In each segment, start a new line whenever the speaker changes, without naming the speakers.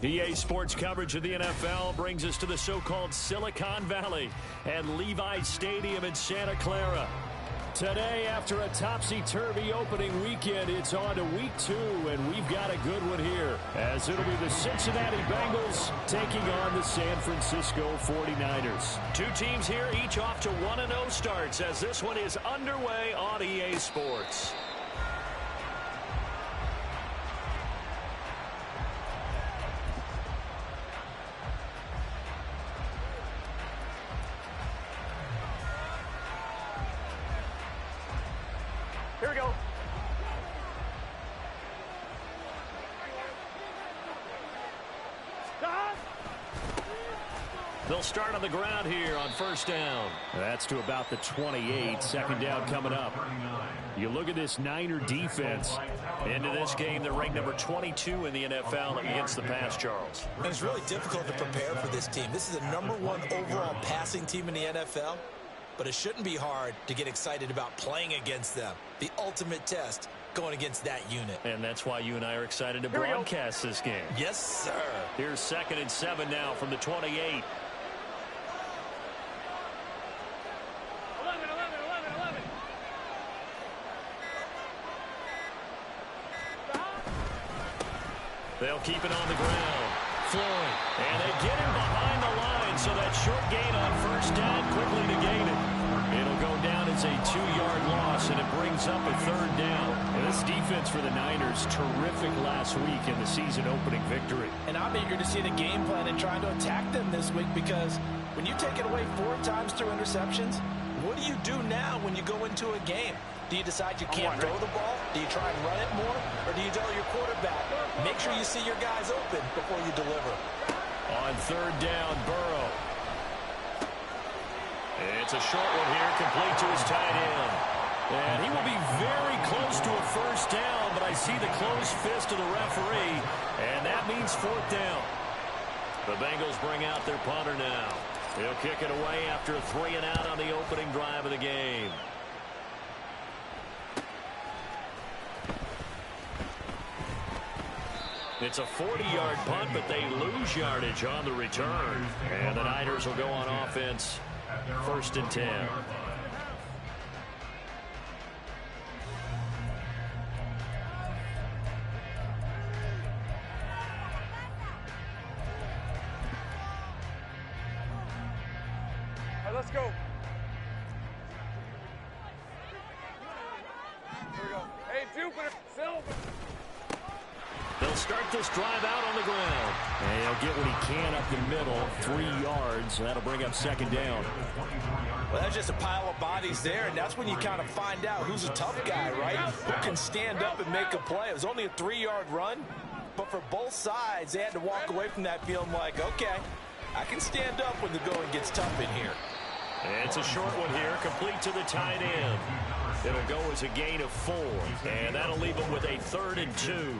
EA Sports coverage of the NFL brings us to the so-called Silicon Valley at Levi's Stadium in Santa Clara. Today, after a topsy-turvy opening weekend, it's on to week 2, and we've got a good one here, as it'll be the Cincinnati Bengals taking on the San Francisco 49ers. Two teams here, each off to 1-0 starts, as this one is underway on EA Sports.
Here we go.
They'll start on the ground here on first down. That's to about the 28. Second down coming up. You look at this Niner defense. Into this game, they're ranked number 22 in the NFL against the pass, Charles.
And it's really difficult to prepare for this team. This is the #1 overall passing team in the NFL. But it shouldn't be hard to get excited about playing against them. The ultimate test going against that unit.
And that's why you and I are excited to broadcast this game.
Yes, sir.
Here's 2nd and 7 now from the 28.
11.
They'll keep it on the ground. Floyd. And they get him behind the line, so that short gain on first down quickly negated. It'll go down as a 2-yard loss, and it brings up a 3rd down. And this defense for the Niners, terrific last week in the season-opening victory.
And I'm eager to see the game plan and trying to attack them this week, because when you take it away 4 times through interceptions, what do you do now when you go into a game? Do you decide you can't throw the ball? Do you try and run it more? Or do you tell your quarterback, make sure you see your guys open before you deliver?
On 3rd down, Burrow. It's a short one here, complete to his tight end. And he will be very close to a first down, but I see the closed fist of the referee, and that means 4th down. The Bengals bring out their punter now. He'll kick it away after a 3-and-out on the opening drive of the game. It's a 40-yard punt, but they lose yardage on the return. And the Niners will go on offense, 1st and 10.
All right, let's go. Here we go. Hey, Jupiter, Silver.
They'll start this drive out on the ground. And he'll get what he can up the middle, 3 yards. That'll bring up 2nd down.
Well, that's just a pile of bodies there, and that's when you kind of find out who's a tough guy, right? Who can stand up and make a play. It was only a 3-yard run, but for both sides, they had to walk away from that feeling like, okay, I can stand up when the going gets tough in here.
And it's a short one here, complete to the tight end. It'll go as a gain of 4, and that'll leave them with a 3rd and 2.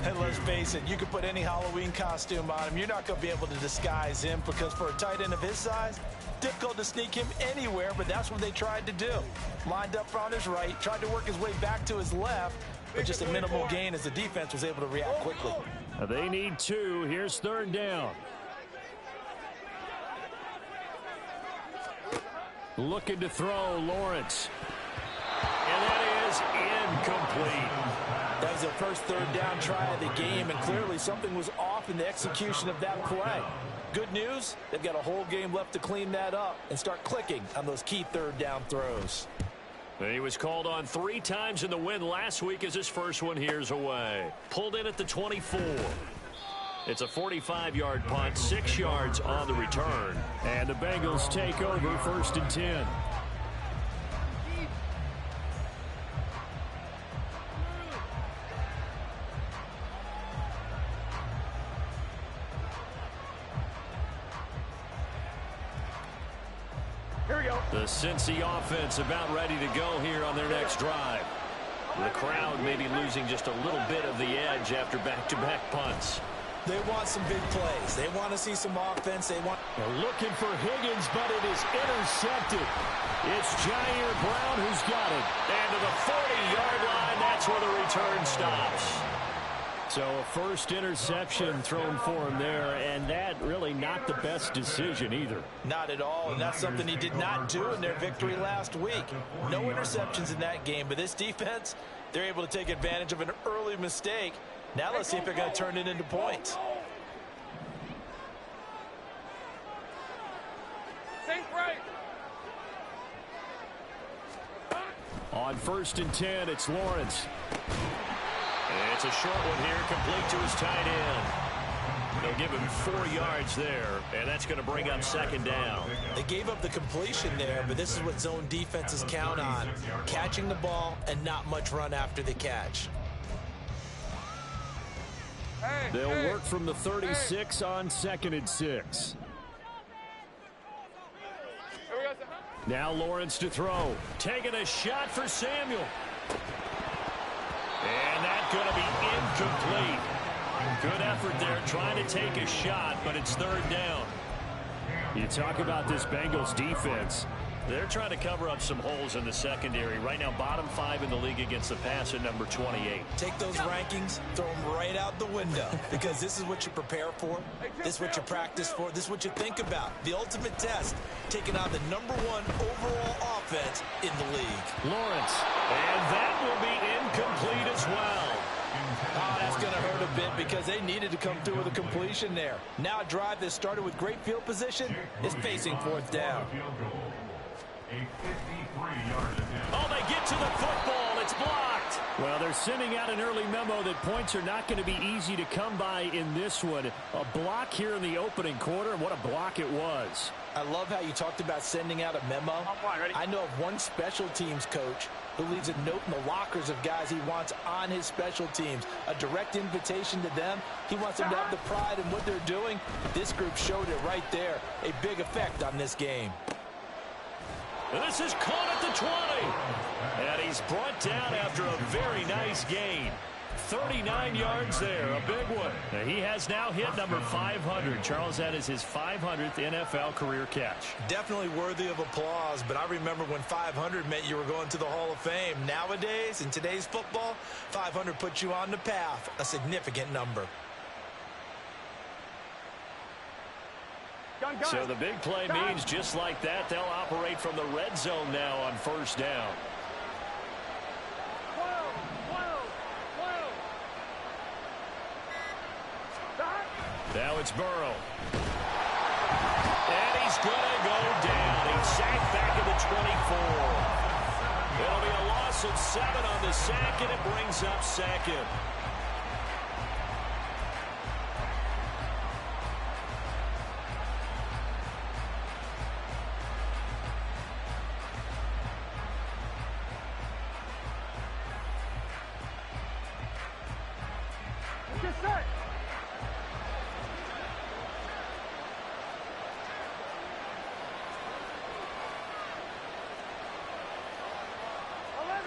And let's face it, you can put any Halloween costume on him. You're not going to be able to disguise him, because for a tight end of his size, difficult to sneak him anywhere, but that's what they tried to do. Lined up on his right, tried to work his way back to his left, but just a minimal gain as the defense was able to react quickly.
They need 2. Here's 3rd down. Looking to throw, Lawrence. And that is incomplete.
That was their first 3rd down try of the game, and clearly something was off in the execution of that play. Good news, they've got a whole game left to clean that up and start clicking on those key 3rd down throws.
He was called on 3 times in the win last week as his first one here's away. Pulled in at the 24. It's a 45-yard punt, 6 yards on the return. And the Bengals take over 1st and 10.
Here we go.
The Cincy offense about ready to go here on their next drive. The crowd may be losing just a little bit of the edge after back-to-back punts.
They want some big plays. They want to see some offense.
They're looking for Higgins, but it is intercepted. It's Jair Brown who's got it. And to the 40-yard line, that's where the return stops. So a first interception thrown for him there, and that really not the best decision either.
Not at all, and that's something he did not do in their victory last week. No interceptions in that game, but this defense, they're able to take advantage of an early mistake. Now let's see if they're going to turn it into points.
On 1st and 10, it's Lawrence. And it's a short one here, complete to his tight end. They'll give him 4 yards there, and that's going to bring up 2nd down.
They gave up the completion there, but this is what zone defenses count on. Catching the ball and not much run after the catch.
They'll work from the 36 on 2nd and 6. Now Lawrence to throw. Taking a shot for Samuel. And that's going to be incomplete. Good effort there trying to take a shot, but it's 3rd down. You talk about this Bengals defense. They're trying to cover up some holes in the secondary. Right now, bottom 5 in the league against the pass at number 28.
Take those rankings, throw them right out the window, because this is what you prepare for. This is what you practice for. This is what you think about. The ultimate test, taking on the number 1 overall offense in the league.
Lawrence, and that will be incomplete as well.
Oh, that's going to hurt a bit because they needed to come through with a completion there. Now a drive that started with great field position is facing 4th down.
Oh, they get to the football. It's blocked. Well, they're sending out an early memo that points are not going to be easy to come by in this one. A block here in the opening quarter, and what a block it was.
I love how you talked about sending out a memo. I know of one special teams coach who leaves a note in the lockers of guys he wants on his special teams. A direct invitation to them. He wants them to have the pride in what they're doing. This group showed it right there. A big effect on this game.
And this is caught at the 20. And he's brought down after a very nice gain. 39 yards there, a big one. And he has now hit number 500. Charles, that is his 500th NFL career catch.
Definitely worthy of applause, but I remember when 500 meant you were going to the Hall of Fame. Nowadays, in today's football, 500 puts you on the path, a significant number.
So the big play means just like that, they'll operate from the red zone now on 1st down. Now it's Burrow. And he's going to go down. He's sacked back at the 24. It'll be a loss of 7 on the sack, and it brings up 2nd.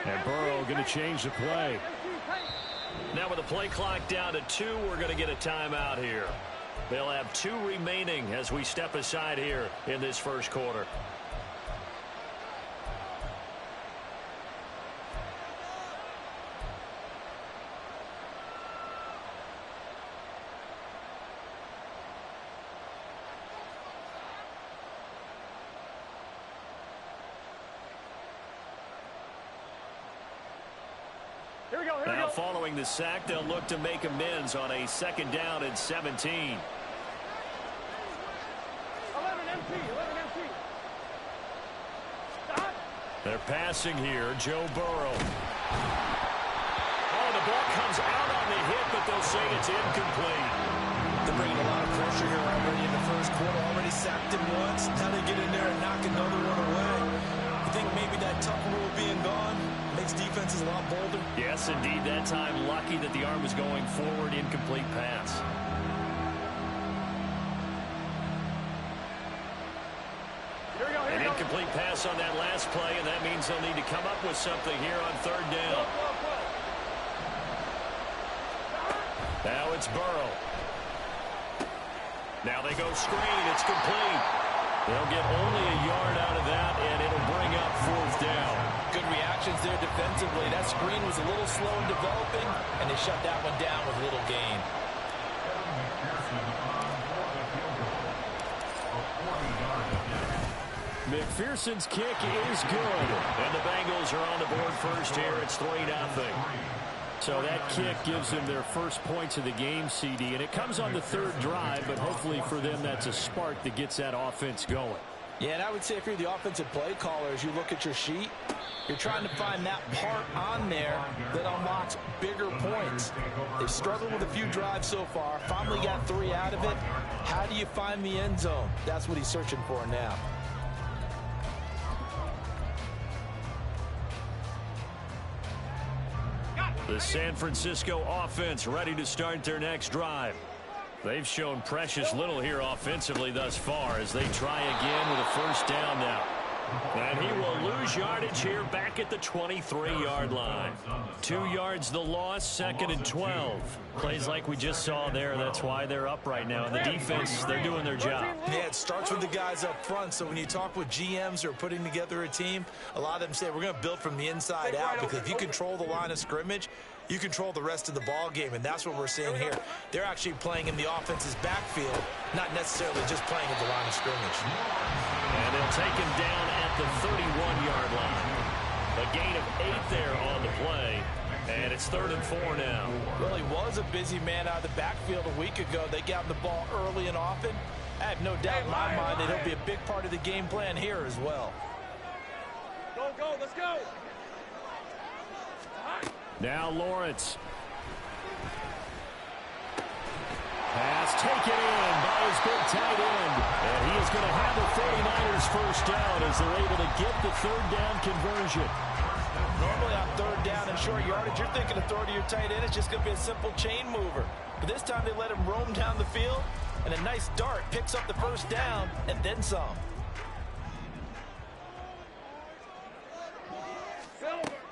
And Burrow going to change the play. Now with the play clock down to 2, we're going to get a timeout here. They'll have 2 remaining as we step aside here in this 1st quarter. Now following the sack, they'll look to make amends on a 2nd down and 17.
11 empty. Stop.
They're passing here, Joe Burrow. Oh, the ball comes out on the hit, but they'll say it's incomplete.
They're bringing a lot of pressure here already in the 1st quarter. Already sacked him once. Now they get in there and knock another one away. I think maybe that tuck rule being gone makes defenses a lot bolder.
Yes, indeed. That time, lucky that the arm was going forward. Incomplete pass. An incomplete pass on that last play, and that means they'll need to come up with something here on 3rd down. Now it's Burrow. Now they go screen. It's complete. They'll get only a yard out of that, and it'll bring up 4th down.
Good reactions there defensively. That screen was a little slow in developing, and they shut that one down with little gain.
McPherson's kick is good, and the Bengals are on the board first here. It's 3-0. So that kick gives them their first points of the game, CD, and it comes on the 3rd drive, but hopefully for them that's a spark that gets that offense going.
Yeah, and I would say if you're the offensive play caller, as you look at your sheet, you're trying to find that part on there that unlocks bigger points. They've struggled with a few drives so far, finally got 3 out of it. How do you find the end zone? That's what he's searching for now.
The San Francisco offense ready to start their next drive. They've shown precious little here offensively thus far as they try again with a 1st down now. And he will lose yardage here back at the 23-yard line. 2 yards the loss, 2nd and 12. Plays like we just saw there. That's why they're up right now. And the defense, they're doing their job.
Yeah, it starts with the guys up front. So when you talk with GMs who are putting together a team, a lot of them say we're going to build from the inside out, because if you control the line of scrimmage, you control the rest of the ball game, and that's what we're seeing here. They're actually playing in the offense's backfield, not necessarily just playing at the line of scrimmage.
And they'll take him down at the 31-yard line. A gain of 8 there on the play, and it's 3rd and 4 now.
Well, he was a busy man out of the backfield a week ago. They got him the ball early and often. I have no doubt in my mind that he'll be a big part of the game plan here as well.
Go, let's go.
Now Lawrence. Pass taken in by his big tight end. And he is going to have the 49ers first down as they're able to get the 3rd down conversion.
Normally on 3rd down and short yardage, you're thinking of throw to your tight end. It's just going to be a simple chain mover. But this time they let him roam down the field, and a nice dart picks up the 1st down and then some.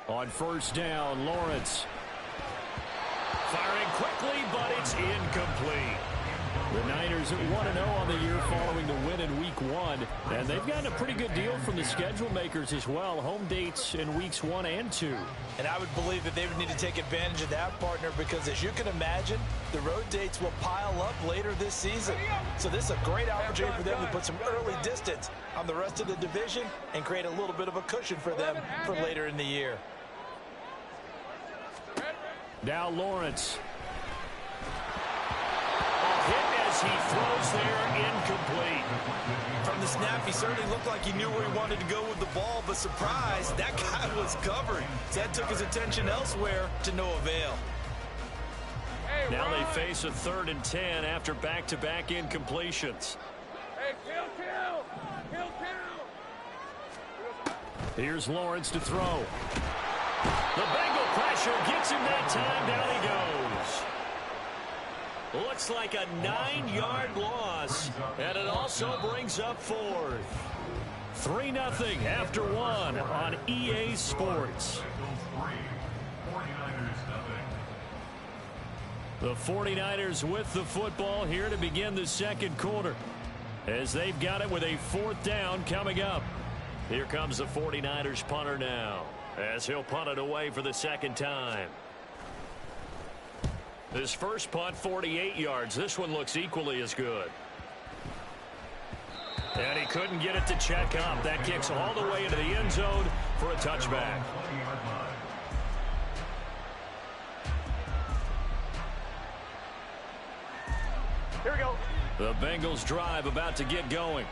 On 1st down, Lawrence. Firing quickly, but it's incomplete. The Niners at 1-0 on the year following the win in Week 1. And they've gotten a pretty good deal from the schedule makers as well. Home dates in Weeks 1 and 2.
And I would believe that they would need to take advantage of that, partner, because as you can imagine, the road dates will pile up later this season. So this is a great opportunity for them to put some early distance on the rest of the division and create a little bit of a cushion for them for later in the year.
Now Lawrence. A hit as he throws there, incomplete.
From the snap, he certainly looked like he knew where he wanted to go with the ball, but surprise, that guy was covered. So that took his attention elsewhere to no avail.
Now they face a 3rd and 10 after back-to-back incompletions.
Hey, kill.
Here's Lawrence to throw. The Bengal pressure gets him that time. Down he goes. Looks like a 9-yard loss, and it also brings up 4th. 3-0 after 1 on EA Sports. The 49ers with the football here to begin the 2nd quarter, as they've got it with a 4th down coming up. Here comes the 49ers punter now, as he'll punt it away for the 2nd time. His first punt, 48 yards. This one looks equally as good. And he couldn't get it to check up. That kicks all the way into the end zone for a touchback.
Here we go.
The Bengals drive about to get going.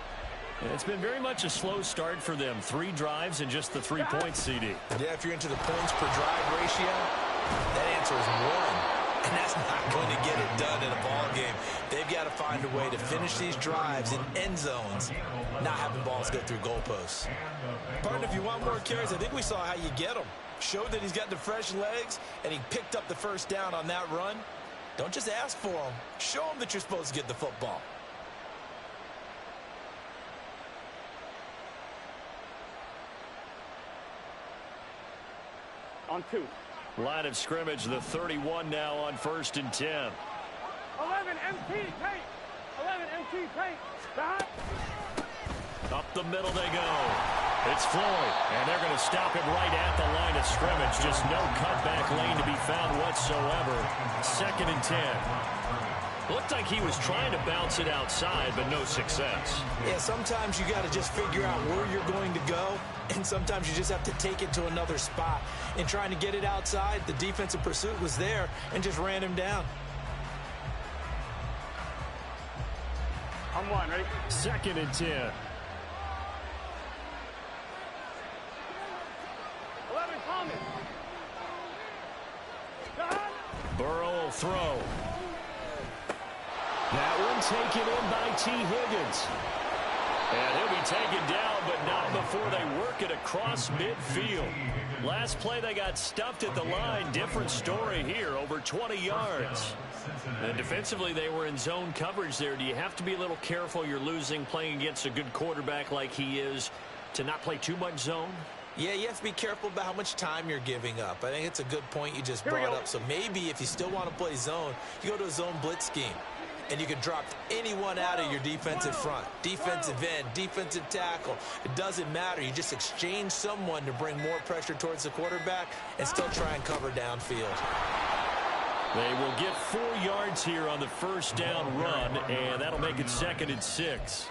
And it's been very much a slow start for them. 3 drives and just the 3 points, CD.
Yeah, if you're into the points per drive ratio, that answer is 1. And that's not going to get it done in a ball game. They've got to find a way to finish these drives in end zones, not having balls go through goalposts. Partner, if you want more carries, I think we saw how you get them. Showed that he's got the fresh legs, and he picked up the 1st down on that run. Don't just ask for them. Show them that you're supposed to get the football.
On 2.
Line of scrimmage, the 31 now on 1st and 10.
11 MT paint. 11 MT paint. Stop.
Up the middle they go. It's Floyd, and they're going to stop him right at the line of scrimmage. Just no cutback lane to be found whatsoever. 2nd and 10. Looked like he was trying to bounce it outside, but no success.
Yeah, sometimes you got to just figure out where you're going to go, and sometimes you just have to take it to another spot. In trying to get it outside, the defensive pursuit was there and just ran him down.
On 1, ready?
2nd and 10.
11, coming.
Burrow will throw. That one taken in by T. Higgins. And he'll be taken down, but not before they work it across midfield. Last play, they got stuffed at the line. Different story here, over 20 yards. And defensively, they were in zone coverage there. Do you have to be a little careful? You're losing, playing against a good quarterback like he is, to not play too much zone?
Yeah, you have to be careful about how much time you're giving up. I think it's a good point you just brought up. So maybe if you still want to play zone, you go to a zone blitz scheme. And you can drop anyone out of your defensive front. Defensive end, defensive tackle. It doesn't matter. You just exchange someone to bring more pressure towards the quarterback and still try and cover downfield.
They will get 4 yards here on the first down run, and that'll make it 2nd and 6.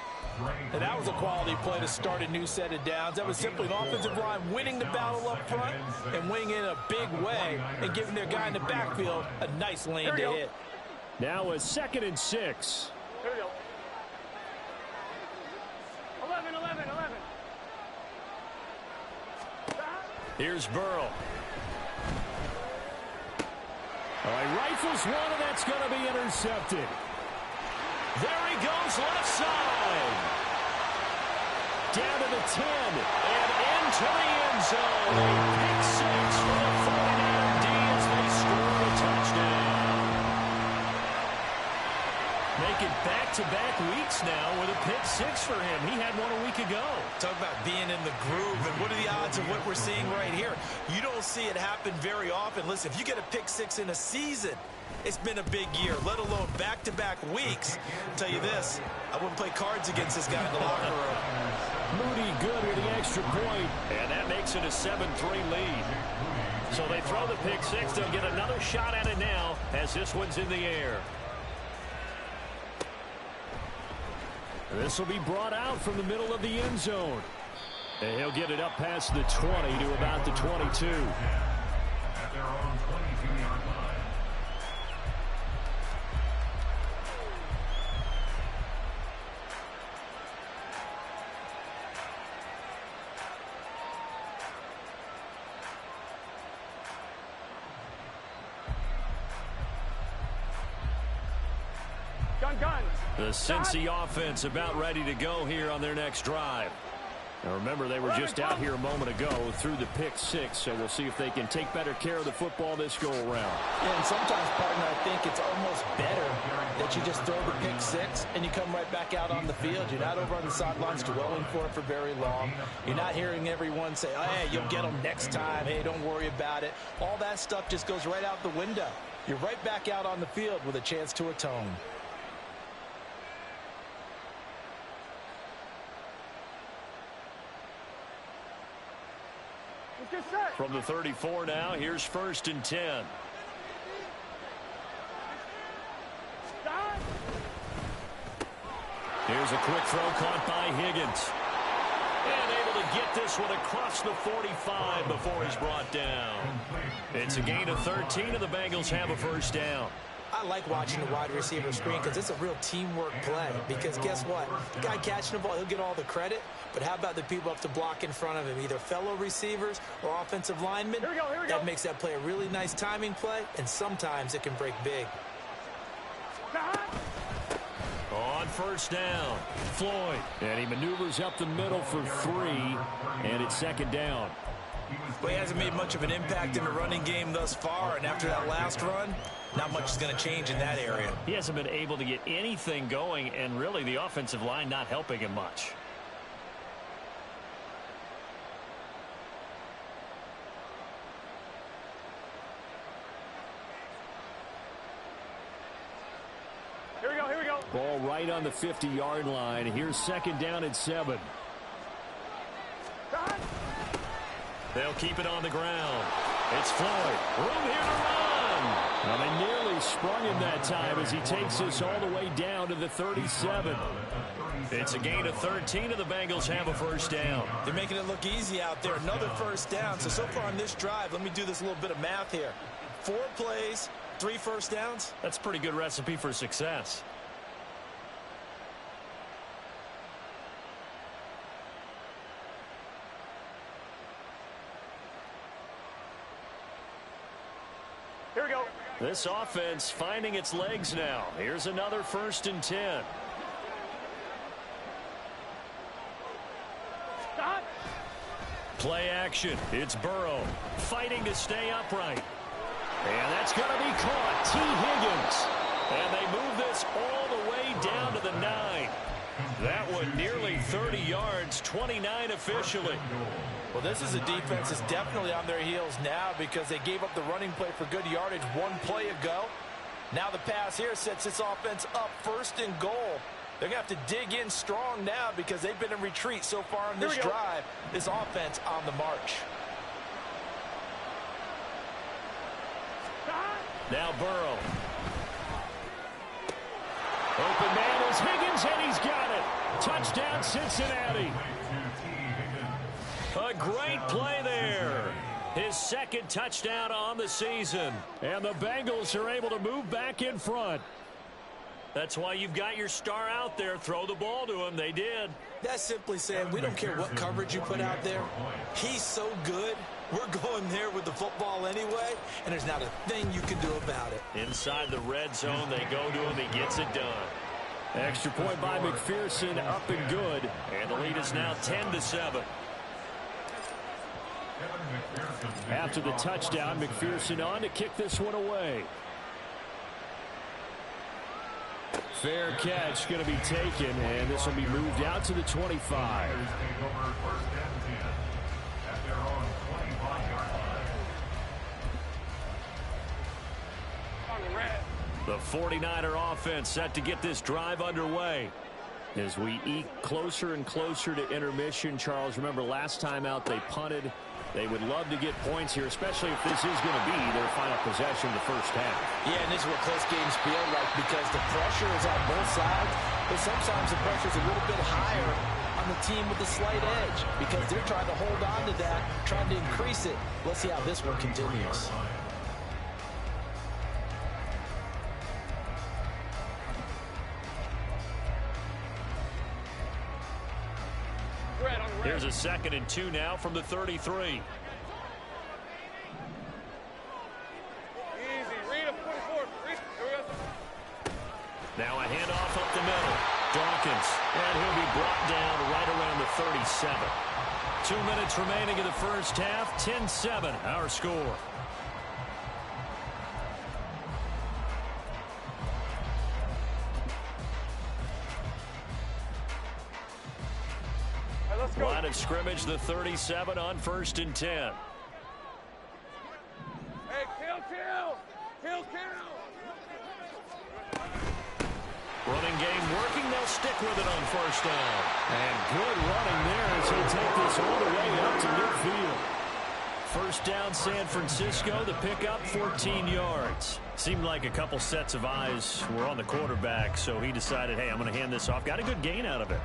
And that was a quality play to start a new set of downs. That was simply an offensive line winning the battle up front and winning in a big way and giving their guy in the backfield a nice lane to hit.
Now a 2nd and 6.
Here we go. 11, 11, 11.
Here's Burrow. All right, rifles one, and that's going to be intercepted. There he goes, left side. Down to the 10, and into the end zone. A pick 6 for the 49er D as they score a touchdown. Making back-to-back weeks now with a pick 6 for him. He had one a week ago.
Talk about being in the groove, and what are the odds of what we're seeing right here? You don't see it happen very often. Listen, if you get a pick 6 in a season, it's been a big year, let alone back-to-back weeks. I'll tell you this, I wouldn't play cards against this guy in the locker room.
Moody good with the extra point, and that makes it a 7-3 lead. So they throw the pick 6. They'll get another shot at it now as this one's in the air. This will be brought out from the middle of the end zone. And he'll get it up past the 20 to about the 22.
At their own 22-yard line.
Gun.
The Cincy offense about ready to go here on their next drive. Now remember, they were just out here a moment ago through the pick 6, so we'll see if they can take better care of the football this go-around.
Yeah, and sometimes, partner, I think it's almost better that you just throw the pick 6 and you come right back out on the field. You're not over on the sidelines dwelling for it for very long. You're not hearing everyone say, oh, hey, you'll get them next time. Hey, don't worry about it. All that stuff just goes right out the window. You're right back out on the field with a chance to atone.
From the 34 now, here's 1st and 10. Here's a quick throw caught by Higgins. And able to get this one across the 45 before he's brought down. It's a gain of 13, and the Bengals have a first down.
I like watching the wide receiver screen because it's a real teamwork play. Because guess what? The guy catching the ball, he'll get all the credit. But how about the people up to block in front of him, either fellow receivers or offensive linemen?
Here we go.
That makes that play a really nice timing play, and sometimes it can break big.
On first down, Floyd. And he maneuvers up the middle for 3, and it's 2nd down.
Well, he hasn't made much of an impact in the running game thus far, and after that last run, not much is going to change in that area.
He hasn't been able to get anything going, and really the offensive line not helping him much.
Here we go.
Ball right on the 50-yard line. Here's 2nd down and 7. They'll keep it on the ground. It's Floyd. Room here to run. Well, they nearly sprung him that time as he takes this all the way down to the 37. It's a gain of 13, and the Bengals have a first down.
They're making it look easy out there. Another first down. So far on this drive, let me do this little bit of math here. 4 plays, 3 first downs.
That's a pretty good recipe for success.
Here we go.
This offense finding its legs now. Here's another 1st and 10.
Stop.
Play action. It's Burrow fighting to stay upright. And that's going to be caught. T. Higgins. And they move this all the way down to the 9. That one nearly 30 yards, 29 officially.
Well, this is a defense that's definitely on their heels now because they gave up the running play for good yardage 1 play ago. Now the pass here sets this offense up 1st and goal. They're going to have to dig in strong now because they've been in retreat so far in this drive. This offense on the march.
Now Burrow. Open man is Higgins, and he's got it. Touchdown, Cincinnati. A great play there. His 2nd touchdown on the season. And the Bengals are able to move back in front. That's why you've got your star out there. Throw the ball to him. They did.
That's simply saying we don't care what coverage you put out there. He's so good. We're going there with the football anyway, and there's not a thing you can do about it.
Inside the red zone, they go to him. He gets it done. Extra point by McPherson, up and good. And the lead is now 10-7. After the touchdown, McPherson on to kick this one away. Fair catch going to be taken, and this will be moved out to the 25. The 49er offense set to get this drive underway. As we eke closer and closer to intermission, Charles, remember last time out they punted. They would love to get points here, especially if this is going to be their final possession of the first half.
Yeah, and this is what close games feel like because the pressure is on both sides, but sometimes the pressure is a little bit higher on the team with the slight edge because they're trying to hold on to that, trying to increase it. Let's see how this one continues.
Here's a 2nd and 2 now from the 33.
Easy. Read up 44. Here we go.
Now a handoff up the middle. Dawkins. And he'll be brought down right around the 37. 2 minutes remaining in the first half. 10-7 our score. Line of scrimmage, the 37 on 1st and 10.
Hey, kill.
Running game working. They'll stick with it on 1st down. And good running there as he'll take this all the way up to midfield. 1st down, San Francisco. The pickup, 14 yards. Seemed like a couple sets of eyes were on the quarterback, so he decided, hey, I'm going to hand this off. Got a good gain out of it.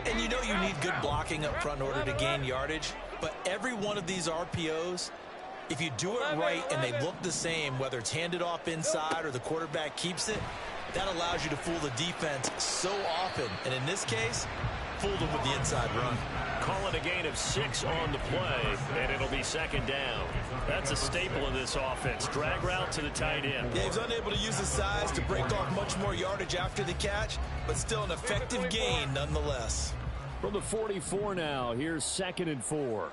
And you know you need good blocking up front in order to gain yardage, but every one of these RPOs, if you do it right and they look the same, whether it's handed off inside or the quarterback keeps it, that allows you to fool the defense so often. And in this case, fooled them with the inside run.
Call it a gain of 6 on the play, and it'll be 2nd down. That's a staple of this offense. Drag route to the tight end.
Yeah, he's unable to use his size to break off much more yardage after the catch, but still an effective gain nonetheless.
From the 44 now, here's 2nd and 4.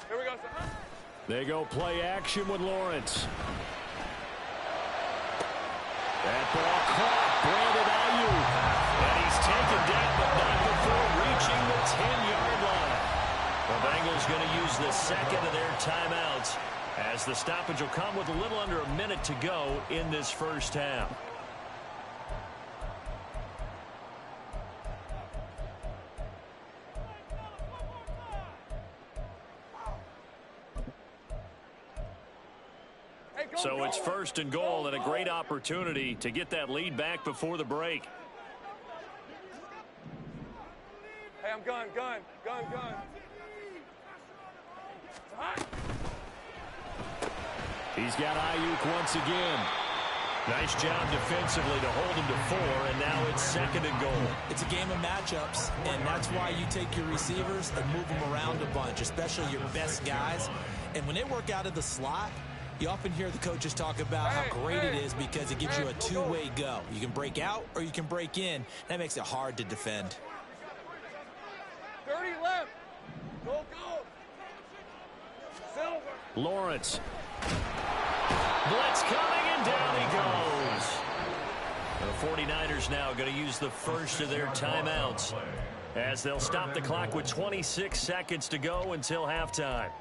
Here we go.
They go play action with Lawrence. That ball caught. Brandon Ayuk. And he's taken down, but not before reaching the 10-yard line. The Bengals going to use the 2nd of their timeouts as the stoppage will come with a little under a minute to go in this first half. it's 1st and goal and a great opportunity to get that lead back before the break.
Hey, I'm gun.
He's got Ayuk once again. Nice job defensively to hold him to 4, and now it's 2nd and goal.
It's a game of matchups, and that's why you take your receivers and move them around a bunch, especially your best guys. And when they work out of the slot, you often hear the coaches talk about how great it is because it gives you a two-way go. You can break out or you can break in. That makes it hard to defend.
30 left. Go. Silver.
Lawrence. Blitz coming, and down he goes. The 49ers now going to use the first of their timeouts as they'll stop the clock with 26 seconds to go until halftime.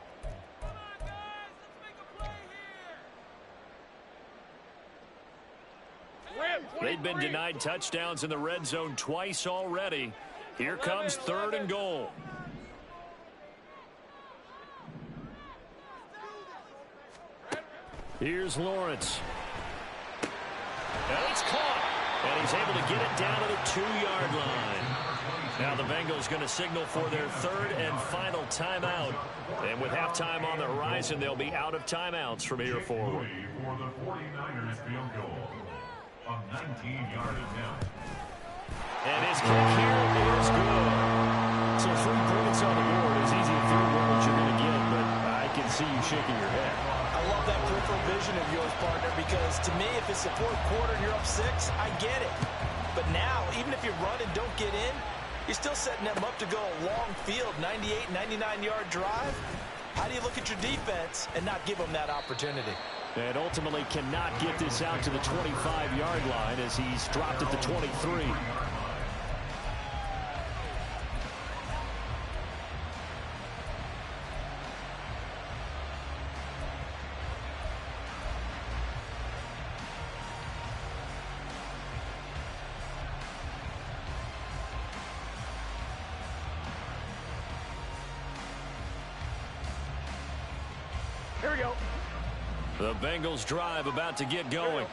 They've been denied touchdowns in the red zone twice already. Here comes 3rd and goal. Here's Lawrence. And it's caught. And he's able to get it down to the 2-yard line. Now the Bengals going to signal for their 3rd and final timeout. And with halftime on the horizon, they'll be out of timeouts from here forward.
For the 49ers field goal. A 19-yard attempt.
And his kick here is good. So 3 points on the board is easy to figure what you're going to get, but I can see you shaking your head.
I love that peripheral vision of yours, partner, because to me, if it's the 4th quarter and you're up 6, I get it. But now, even if you run and don't get in, you're still setting them up to go a long field, 98, 99-yard drive. How do you look at your defense and not give them that opportunity?
And ultimately cannot get this out to the 25-yard line as he's dropped at the 23.
Here we go.
The Bengals drive about to get going.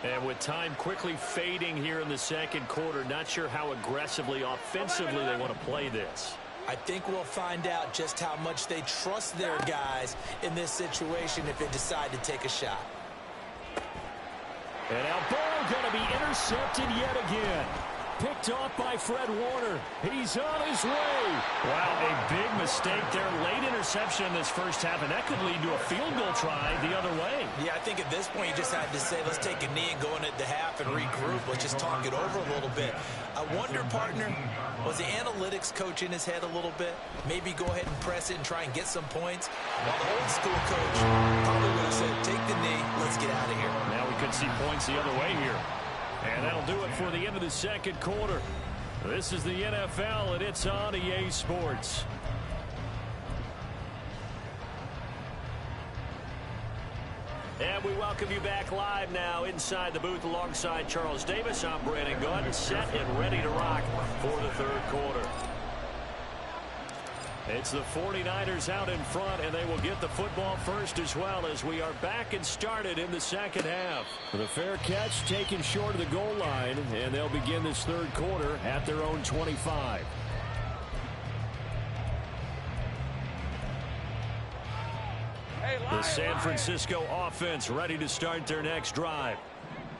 And with time quickly fading here in the 2nd quarter, not sure how aggressively, offensively they want to play this.
I think we'll find out just how much they trust their guys in this situation if they decide to take a shot.
And now ball going to be intercepted yet again. Picked off by Fred Warner. He's on his way. Wow, a big mistake there. Late interception in this first half, and that could lead to a field goal try the other way.
Yeah, I think at this point you just had to say, let's take a knee and go into the half and regroup. Let's just talk it over a little bit. I wonder, partner, was the analytics coach in his head a little bit? Maybe go ahead and press it and try and get some points. While the old school coach probably would have said, take the knee, let's get out of here.
Now we could see points the other way here. And that'll do it for the end of the 2nd quarter. This is the NFL, and it's on EA Sports. And we welcome you back live now inside the booth alongside Charles Davis. I'm Brandon Gunn, set and ready to rock for the 3rd quarter. It's the 49ers out in front, and they will get the football first as well as we are back and started in the 2nd half. The fair catch taken short of the goal line, and they'll begin this 3rd quarter at their own 25. The San Francisco offense ready to start their next drive.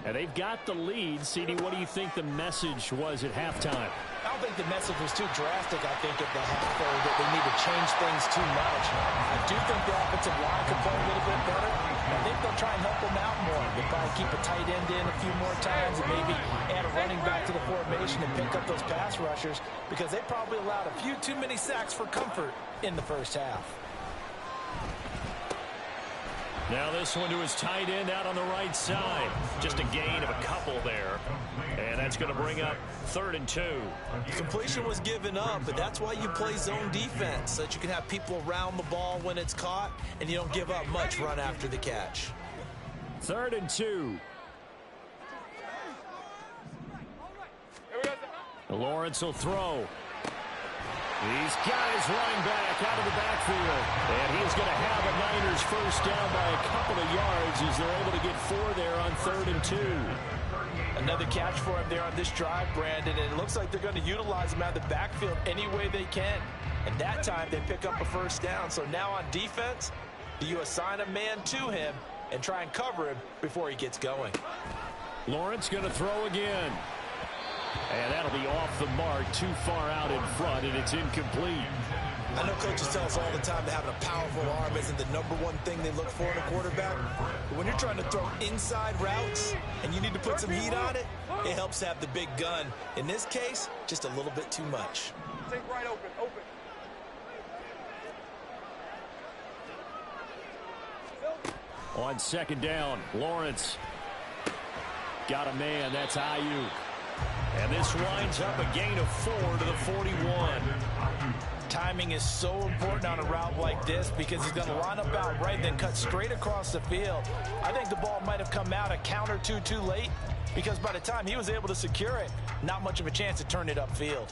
And they've got the lead. CD, what do you think the message was at halftime?
I don't think the message was too drastic, I think, at the half, or that they need to change things too much. I do think the offensive line could play a little bit better. I think they'll try and help them out more. They'll probably keep a tight end in a few more times and maybe add a running back to the formation and pick up those pass rushers because they probably allowed a few too many sacks for comfort in the first half.
Now this one to his tight end out on the right side. Just a gain of a couple there. And that's going to bring up 3rd and 2.
Completion was given up, but that's why you play zone defense, so that you can have people around the ball when it's caught, and you don't give up much run after the catch.
3rd and 2.
Here we go.
Lawrence will throw. He's got his running back out of the backfield. And he's going to have a Niners first down by a couple of yards as they're able to get 4 there on 3rd and 2.
Another catch for him there on this drive, Brandon, and it looks like they're going to utilize him out of the backfield any way they can. And that time they pick up a first down. So now on defense, you assign a man to him and try and cover him before he gets going.
Lawrence going to throw again. And that'll be off the mark, too far out in front, and it's incomplete.
I know coaches tell us all the time that having a powerful arm isn't the #1 thing they look for in a quarterback. But when you're trying to throw inside routes and you need to put some heat on it, it helps have the big gun. In this case, just a little bit too much.
Think right open.
On 2nd down, Lawrence got a man. That's Ayuk. And this winds up a gain of 4 to the 41.
Timing is so important on a route like this because he's going to line up out right and then cut straight across the field. I think the ball might have come out a count or two too late because by the time he was able to secure it, not much of a chance to turn it upfield.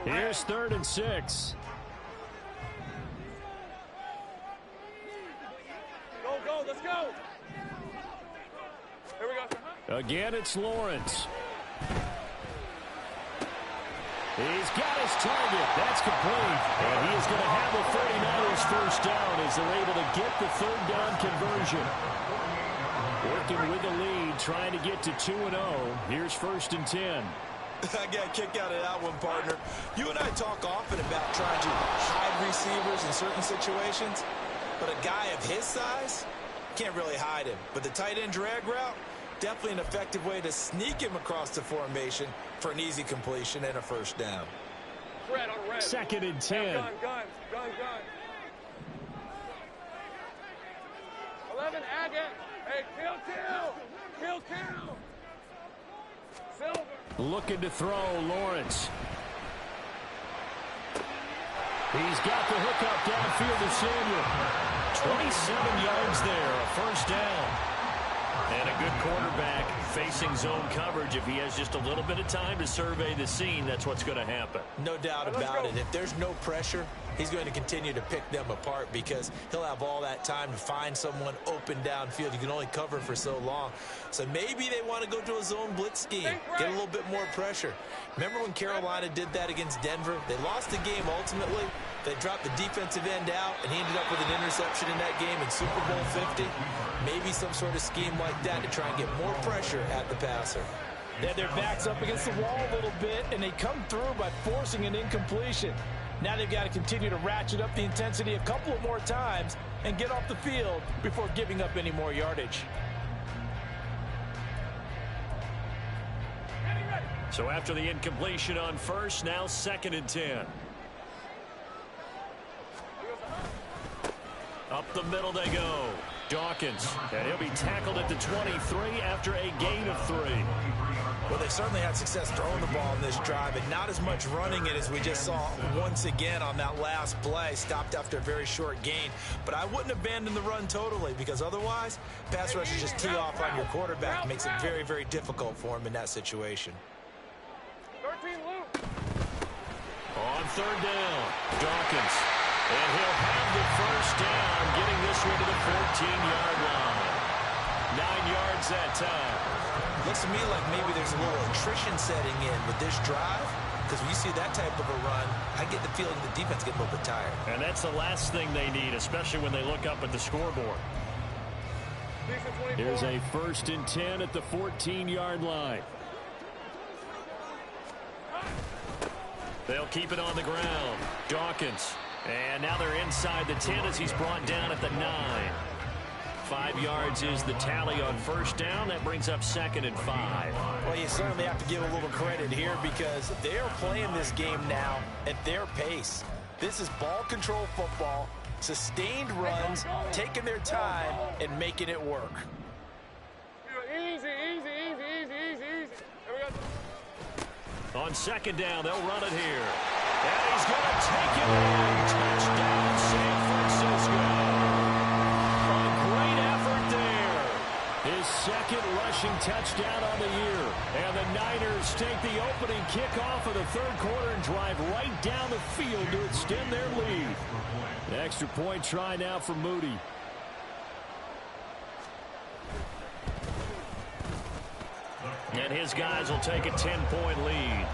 Here's 3rd and 6.
Go, let's go. Here we go.
Again, it's Lawrence. He's got his target. That's complete. And he is going to have the 49ers first down as they're able to get the 3rd down conversion. Working with the lead, trying to get to 2-0. Here's 1st and 10.
I got a kick out of that one, partner. You and I talk often about trying to hide receivers in certain situations, but a guy of his size can't really hide him. But the tight end drag route, definitely an effective way to sneak him across the formation for an easy completion and a first down.
Red on red.
2nd and 10.
Gun. 11, Agate. Hey, kill. Silver.
Looking to throw, Lawrence. He's got the hook up downfield to Samuel. 27 yards there, a first down. And a good quarterback facing zone coverage. If he has just a little bit of time to survey the scene, that's what's going to happen.
No doubt about it. If there's no pressure, he's going to continue to pick them apart because he'll have all that time to find someone open downfield. You can only cover for so long. So maybe they want to go to a zone blitz scheme, get a little bit more pressure. Remember when Carolina did that against Denver? They lost the game ultimately. They dropped the defensive end out, and he ended up with an interception in that game in Super Bowl 50. Maybe some sort of scheme like that to try and get more pressure at the passer.
They had their backs up against the wall a little bit, and they come through by forcing an incompletion. Now they've got to continue to ratchet up the intensity a couple of more times and get off the field before giving up any more yardage.
So after the incompletion on first, now 2nd and 10. Up the middle they go. Dawkins, and he'll be tackled at the 23 after a gain of 3.
Well, they certainly had success throwing the ball in this drive, and not as much running it as we just saw once again on that last play. Stopped after a very short gain. But I wouldn't abandon the run totally, because otherwise, pass rushers just tee off on your quarterback. Makes it very, very difficult for him in that situation.
13 loop.
On 3rd down, Dawkins. And he'll have the first down, getting this one to the 14-yard line. 9 yards that time.
Looks to me like maybe there's a little attrition setting in with this drive, because when you see that type of a run, I get the feeling the defense getting a little bit tired.
And that's the last thing they need, especially when they look up at the scoreboard. Here's a 1st and 10 at the 14-yard line. They'll keep it on the ground. Dawkins. And now they're inside the 10 as he's brought down at the 9. 5 yards is the tally on first down. That brings up 2nd and 5.
Well, you certainly have to give a little credit here because they are playing this game now at their pace. This is ball control football, sustained runs, taking their time, and making it work.
Easy. Here we go.
On 2nd down, they'll run it here. And he's going to take it in. Touchdown, save for Francisco. A great effort there. His second rushing touchdown on the year. And the Niners take the opening kickoff of the third quarter and drive right down the field to extend their lead. The extra point try now for Moody. And his guys will take a 10-point lead.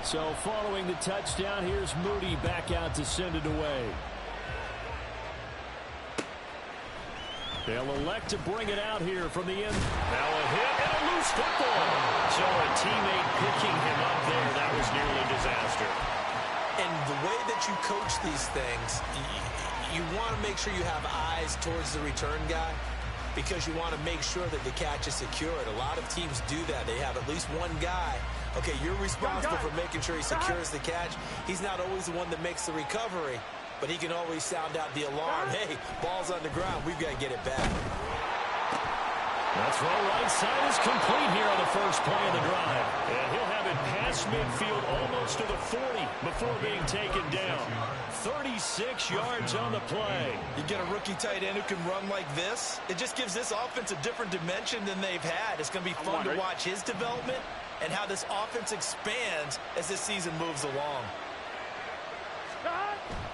So following the touchdown, here's Moody back out to send it away. They'll elect to bring it out here from the end. Now a hit and a loose football. So a teammate picking him up there, that was nearly a disaster.
And the way that you coach these things, you want to make sure you have eyes towards the return guy because you want to make sure that the catch is secured. A lot of teams do that. They have at least one guy. Okay, you're responsible for making sure he secures the catch. He's not always the one that makes the recovery, but he can always sound out the alarm. Hey, ball's on the ground. We've got to get it back.
That throw right side is complete here on the first play of the drive. And he'll have it past midfield almost to the 40 before being taken down. 36 yards on the play.
You get a rookie tight end who can run like this. It just gives this offense a different dimension than they've had. It's going to be fun to watch his development and how this offense expands as this season moves along.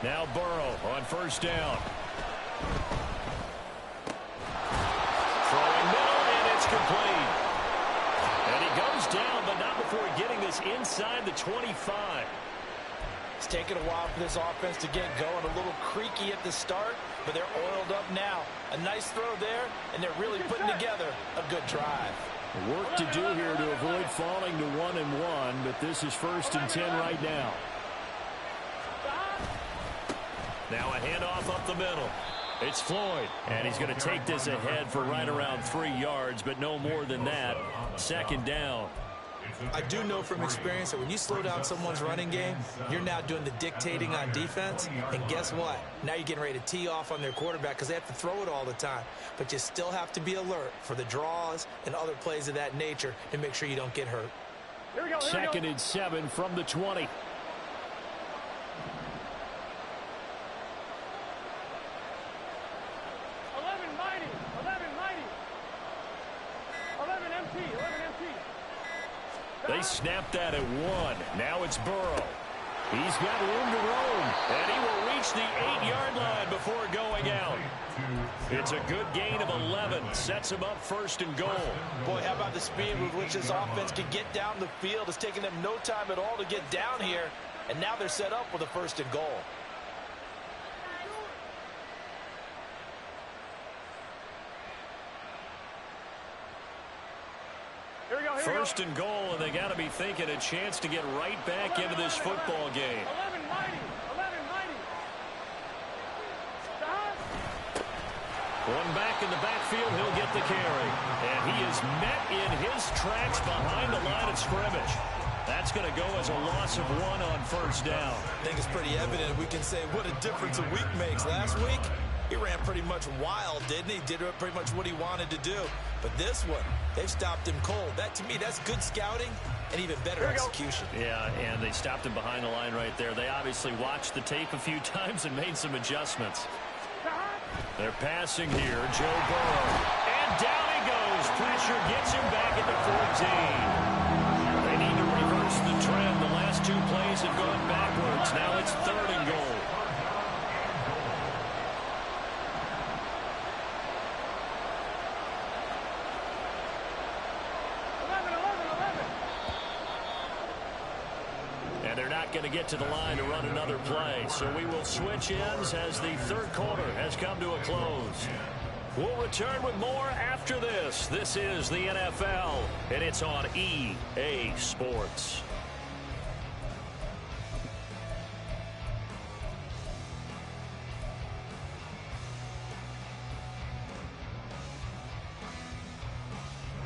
Now Burrow on first down. Throwing middle, and it's complete. And he goes down, but not before getting this inside the 25.
It's taken a while for this offense to get going. A little creaky at the start, but they're oiled up now. A nice throw there, and they're really putting together a good drive.
Work to do here to avoid falling to 1-1, but this is 1st and 10 right now. Now a handoff up the middle. It's Floyd, and he's going to take this ahead for right around 3 yards, but no more than that. 2nd down.
I do know from experience that when you slow down someone's running game, you're now doing the dictating on defense. And guess what? Now you're getting ready to tee off on their quarterback because they have to throw it all the time. But you still have to be alert for the draws and other plays of that nature to make sure you don't get hurt.
Here we go.
2nd and 7 from the 20. They snapped that at 1. Now it's Burrow. He's got room to roam, and he will reach the 8-yard line before going out. It's a good gain of 11. Sets him up 1st and goal.
Boy, how about the speed with which this offense can get down the field? It's taken them no time at all to get down here, and now they're set up with a 1st and goal.
First and goal, and they got to be thinking a chance to get right back into this football game.
11 mighty. Stop.
One back in the backfield, he'll get the carry. And he is met in his tracks behind the line of scrimmage. That's going to go as a loss of 1 on 1st down.
I think it's pretty evident. We can say what a difference a week makes. Last week, he ran pretty much wild, didn't he? Did pretty much what he wanted to do. But this one, they've stopped him cold. That, to me, that's good scouting and even better execution.
Yeah, and they stopped him behind the line right there. They obviously watched the tape a few times and made some adjustments. They're passing here, Joe Burrow. And down he goes. Pressure gets him back at the 14. They need to reverse the trend. The last 2 plays have gone backwards. Now it's 3rd and goal. Going to get to the line to run another play. So we will switch ends as the 3rd quarter has come to a close. We'll return with more after this. This is the NFL, and it's on EA Sports.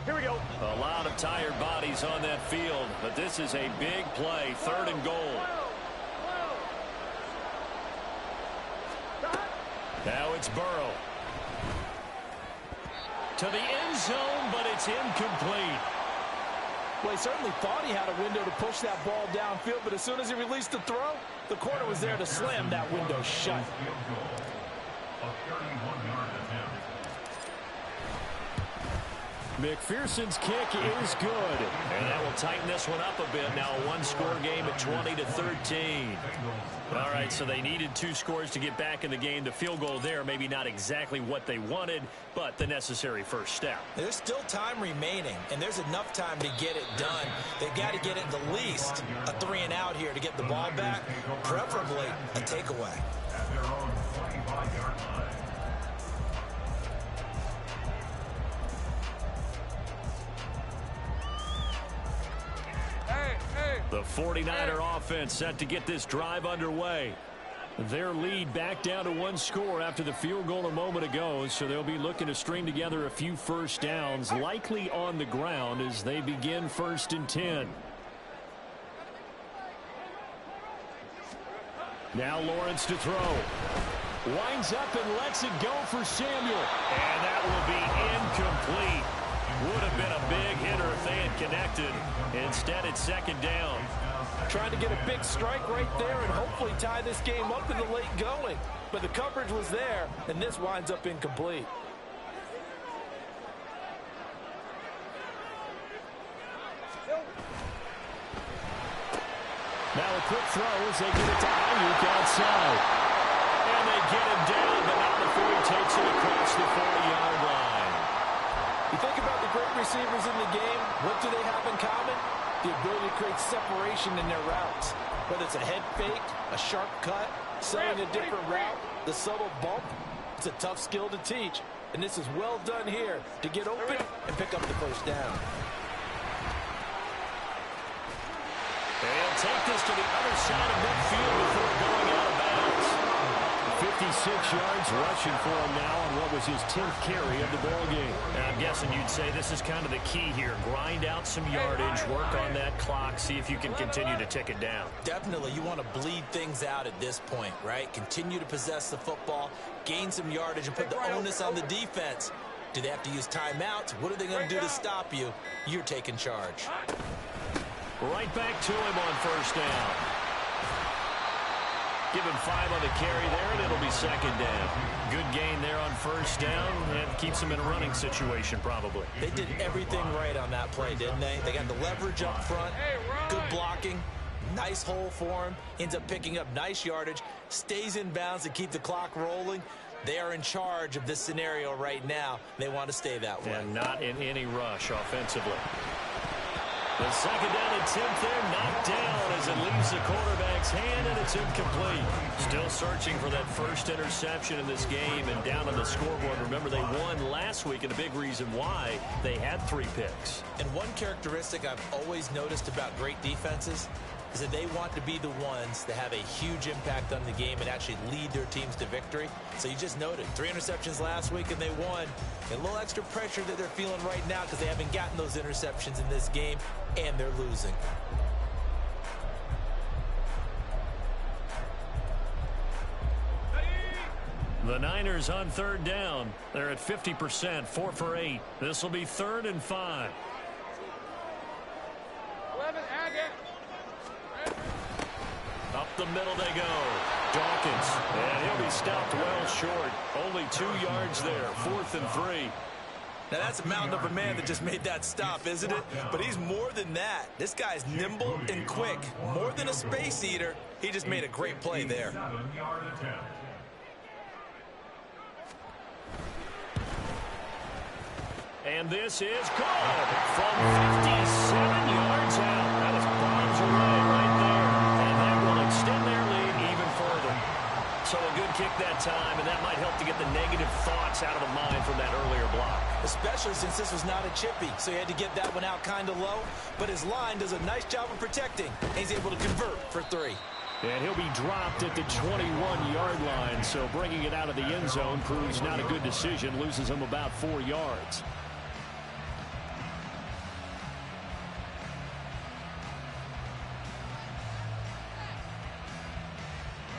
Here we go.
A lot of tired bodies on that field, but this is a big play. 3rd and goal. Now it's Burrow. To the end zone, but it's incomplete.
Well, he certainly thought he had a window to push that ball downfield, but as soon as he released the throw, the corner was there to slam that window shut.
A 31-yard attempt.
McPherson's kick is good. And that will tighten this one up a bit. Now a one-score game at 20-13. All right, so they needed 2 scores to get back in the game. The field goal there, maybe not exactly what they wanted, but the necessary first step.
There's still time remaining, and there's enough time to get it done. They've got to get it the least a 3-and-out here to get the ball back, preferably a takeaway.
At their own 25-yard line.
The 49er offense set to get this drive underway. Their lead back down to 1 score after the field goal a moment ago, so they'll be looking to string together a few first downs, likely on the ground as they begin 1st and 10. Now Lawrence to throw. Winds up and lets it go for Samuel. And that will be incomplete. Would have been a big hitter if they had connected. Instead, it's 2nd down.
Trying to get a big strike right there and hopefully tie this game up in the late going. But the coverage was there, and this winds up incomplete.
Now a quick throw as they get it to Ayuk outside. And they get him down, but not before he takes it across the 40-yard line.
You think about the great receivers in the game, what do they have in common? The ability to create separation in their routes. Whether it's a head fake, a sharp cut, selling a different route, the subtle bump, it's a tough skill to teach. And this is well done here to get open and pick up the first down.
They'll take this to the other side of midfield before going out of bounds. 56 yards rushing for him now on what was his 10th carry of the ball game. And I'm guessing you'd say this is kind of the key here. Grind out some yardage, work on that clock, see if you can continue to tick it down.
Definitely, you want to bleed things out at this point, right? Continue to possess the football, gain some yardage, and put the onus on the defense. Do they have to use timeouts? What are they going to do to stop you? You're taking charge.
Right back to him on 1st down. Give him 5 on the carry there, and it'll be 2nd down. Good gain there on 1st down, and keeps him in a running situation probably.
They did everything right on that play, didn't they? They got the leverage up front, good blocking, nice hole for him, ends up picking up nice yardage, stays in bounds to keep the clock rolling. They are in charge of this scenario right now. They want to stay that way.
And not in any rush offensively. The 2nd down attempt there knocked down as it leaves the quarterback's hand, and it's incomplete. Still searching for that first interception in this game and down on the scoreboard. Remember, they won last week, and a big reason why they had 3 picks.
And one characteristic I've always noticed about great defenses is that they want to be the ones that have a huge impact on the game and actually lead their teams to victory. So you just noted 3 interceptions last week and they won. And a little extra pressure that they're feeling right now because they haven't gotten those interceptions in this game and they're losing.
The Niners on 3rd down. They're at 50%, 4 for 8. This will be 3rd and 5.
11, add it.
Up the middle they go. Dawkins, and he'll be stopped well short. Only 2 yards there, 4th and 3.
Now that's a mountain of a man that just made that stop, isn't it? But he's more than that. This guy's nimble and quick. More than a space eater. He just made a great play there.
7-yard attempt.
And this is good from 57 yards out. That is bombs away right there. And that will extend their lead even further. So a good kick that time, and that might help to get the negative thoughts out of the mind from that earlier block.
Especially since this was not a chippy, so he had to get that one out kind of low. But his line does a nice job of protecting, and he's able to convert for 3.
And he'll be dropped at the 21-yard line, so bringing it out of the end zone proves not a good decision, loses him about 4 yards.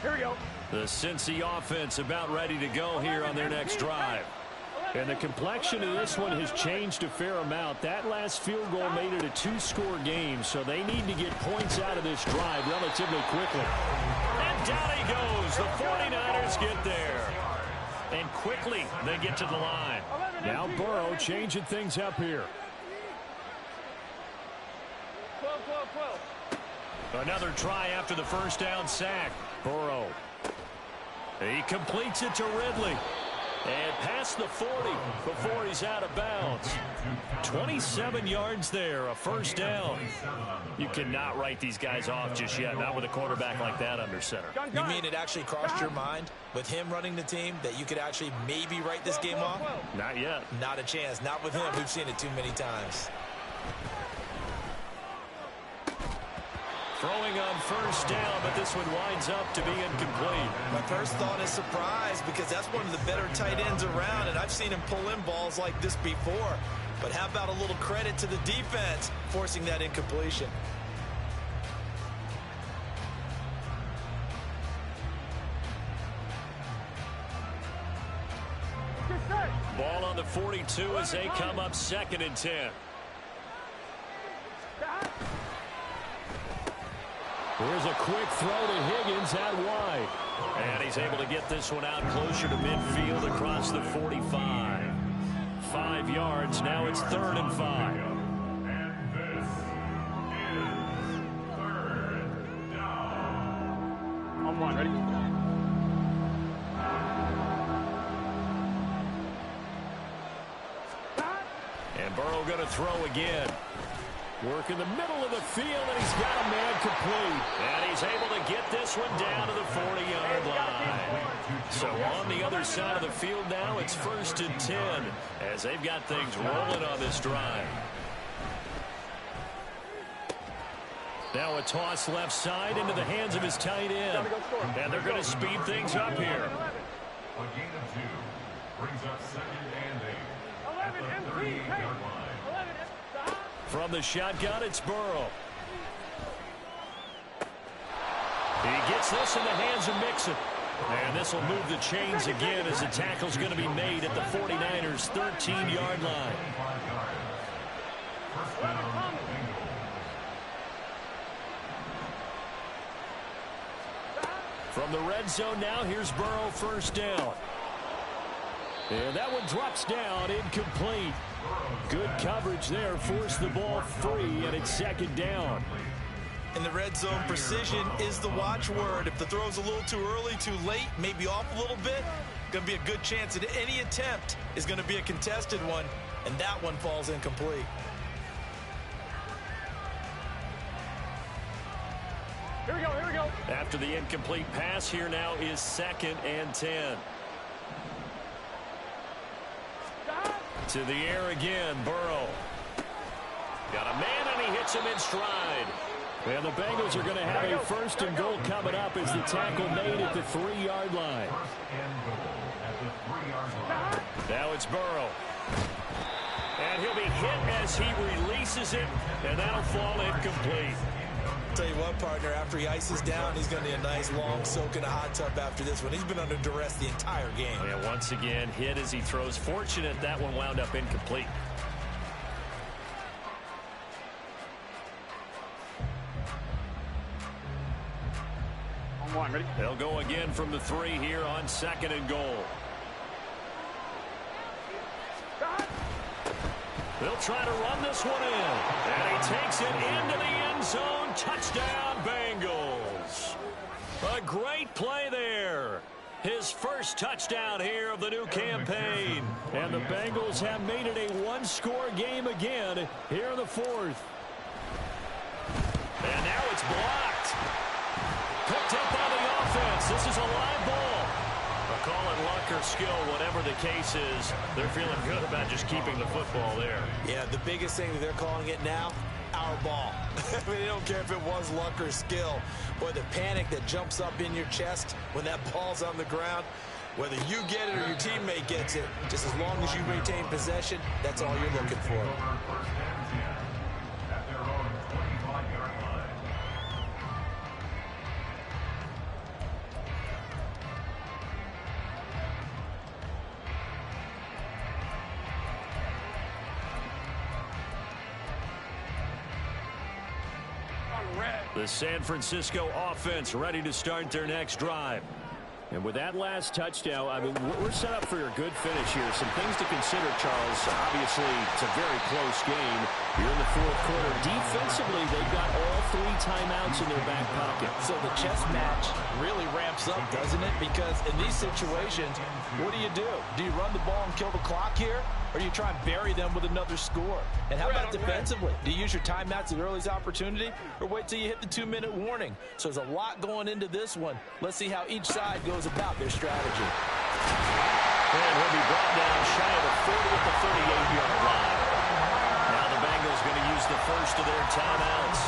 Here we go.
The Cincy offense about ready to go here on their next drive. And the complexion of this one has changed a fair amount. That last field goal made it a 2-score game, so they need to get points out of this drive relatively quickly. And down he goes. The 49ers get there. And quickly they get to the line. Now Burrow changing things up here. 12. Another try after the first down sack. Burrow. He completes it to Ridley. And past the 40 before he's out of bounds. 27 yards there, a first down. You cannot write these guys off just yet, not with a quarterback like that under center.
You mean it actually crossed your mind with him running the team that you could actually maybe write this game off?
Not yet.
Not a chance. Not with him. We've seen it too many times.
Throwing on first down, but this one winds up to be incomplete.
My first thought is surprise because that's one of the better tight ends around, and I've seen him pull in balls like this before. But how about a little credit to the defense forcing that incompletion?
Ball on the 42 as they come up 2nd and 10. Here's a quick throw to Higgins out wide. And he's able to get this one out closer to midfield across the 45. 5 yards. Now it's 3rd and 5.
And this is 3rd down.
On one, ready?
And Burrow going to throw again. Work in the middle of the field, and he's got a man complete. And he's able to get this one down to the 40-yard line. So on the other side of the field now, it's 1st and 10 as they've got things rolling on this drive. Now a toss left side into the hands of his tight end. And they're going to speed things up here.
A gain of 2 brings up 2nd and 8 at the 38-yard line.
From the shotgun, it's Burrow. He gets this in the hands of Mixon. And this will move the chains again as the tackle's going to be made at the 49ers' 13-yard line.
First down, Bengals.
From the red zone now, here's Burrow, first down. And that one drops down, incomplete. Good coverage there, forced the ball free, and it's 2nd down.
In the red zone, precision is the watchword. If the throw's a little too early, too late, maybe off a little bit, going to be a good chance that any attempt is going to be a contested one, and that one falls incomplete.
Here we go.
After the incomplete pass, here now is 2nd and 10. To the air again, Burrow. Got a man, and he hits him in stride. And the Bengals are going to have a 1st and goal coming up as the tackle made at the 3-yard line.
1st and goal at the 3-yard line.
Now it's Burrow. And he'll be hit as he releases it, and that'll fall incomplete.
Tell you what, partner, after he ices down, he's going to need a nice long soak in a hot tub after this one. He's been under duress the entire game.
And once again, hit as he throws. Fortunate that one wound up incomplete.
On one, ready?
They'll go again from the 3 here on 2nd and goal. They'll try to run this one in. And he takes it into the end zone. Touchdown, Bengals. A great play there. His first touchdown here of the new campaign. And the Bengals have made it a 1-score game again here in the 4th. And now it's blocked. Picked up by the offense. This is a live ball. Call it luck or skill, whatever the case is. They're feeling good about just keeping the football there.
Yeah, the biggest thing that they're calling it now, our ball. I mean, they don't care if it was luck or skill. Boy, the panic that jumps up in your chest when that ball's on the ground, whether you get it or your teammate gets it, just as long as you retain possession, that's all you're looking for.
1st and 10 at their own 25-yard line.
The San Francisco offense ready to start their next drive. And with that last touchdown, I mean, we're set up for a good finish here. Some things to consider, Charles. Obviously, it's a very close game here in the fourth quarter. Defensively, they've got all 3 timeouts in their back pocket.
So the chess match really ramps up, doesn't it? Because in these situations, what do? Do you run the ball and kill the clock here? Or do you try and bury them with another score? And how about defensively? Do you use your timeouts at the earliest opportunity? Or wait till you hit the 2-minute warning? So there's a lot going into this one. Let's see how each side goes about their strategy.
And he'll be brought down shy of the 40 at the 38-yard line. Now the Bengals going to use the first of their timeouts.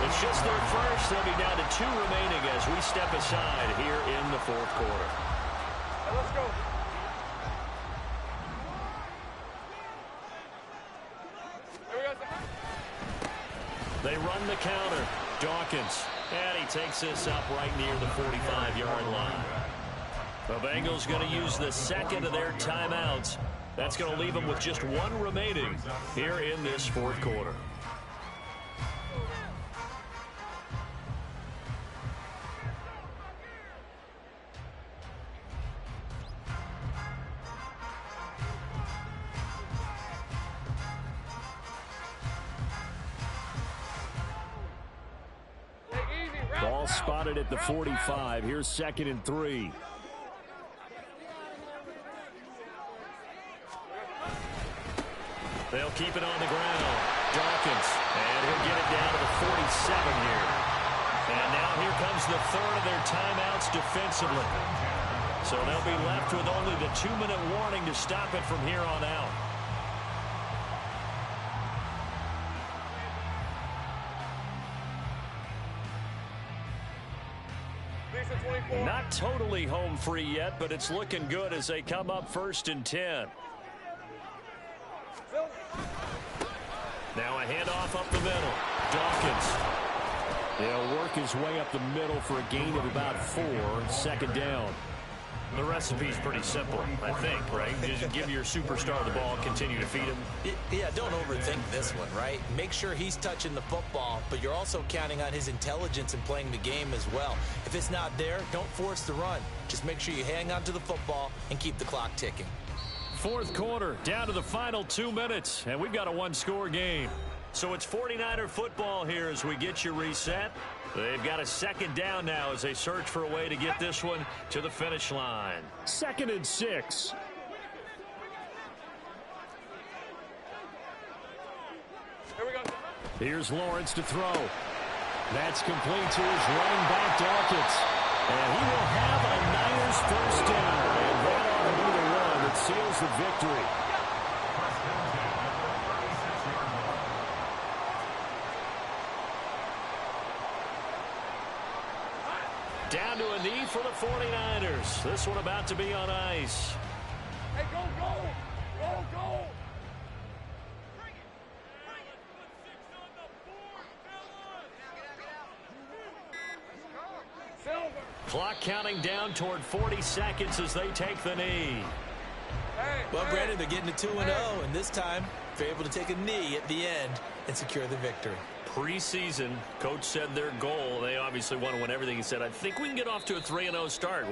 It's just their first. They'll be down to 2 remaining as we step aside here in the fourth quarter.
Hey, let's go.
They run the counter. Dawkins. And he takes this up right near the 45-yard line. The Bengals going to use the second of their timeouts. That's going to leave them with just 1 remaining here in this fourth quarter. Ball spotted at the 45. Here's 2nd and 3. They'll keep it on the ground. Dawkins. And he'll get it down to the 47 here. And now here comes the third of their timeouts defensively. So they'll be left with only the 2-minute warning to stop it from here on out. Not totally home free yet, but it's looking good as they come up 1st and 10. Now a handoff up the middle. Dawkins. He'll work his way up the middle for a gain of about 4. 2nd down. The recipe's pretty simple, I think, right? Just give your superstar the ball, continue to feed him.
Yeah, don't overthink this one, right? Make sure he's touching the football, but you're also counting on his intelligence in playing the game as well. If it's not there, don't force the run. Just make sure you hang on to the football and keep the clock ticking.
Fourth quarter, down to the final 2 minutes, and we've got a 1-score game. So it's 49er football here as we get you reset. They've got a 2nd down now as they search for a way to get this one to the finish line. 2nd and 6.
Here we go.
Here's Lawrence to throw. That's complete to his running back, Dawkins. And he will have a Niners first down. And that ought to be the run that seals the victory. Down to a knee for the 49ers. This one about to be on ice.
Hey, go, go! Go, go!
Clock counting down toward 40 seconds as they take the knee.
Well, Brandon, they're getting to 2-0, and this time they're able to take a knee at the end and secure the victory.
Preseason, coach said their goal, they obviously want to win everything. He said, I think we can get off to a 3-0 start. Well,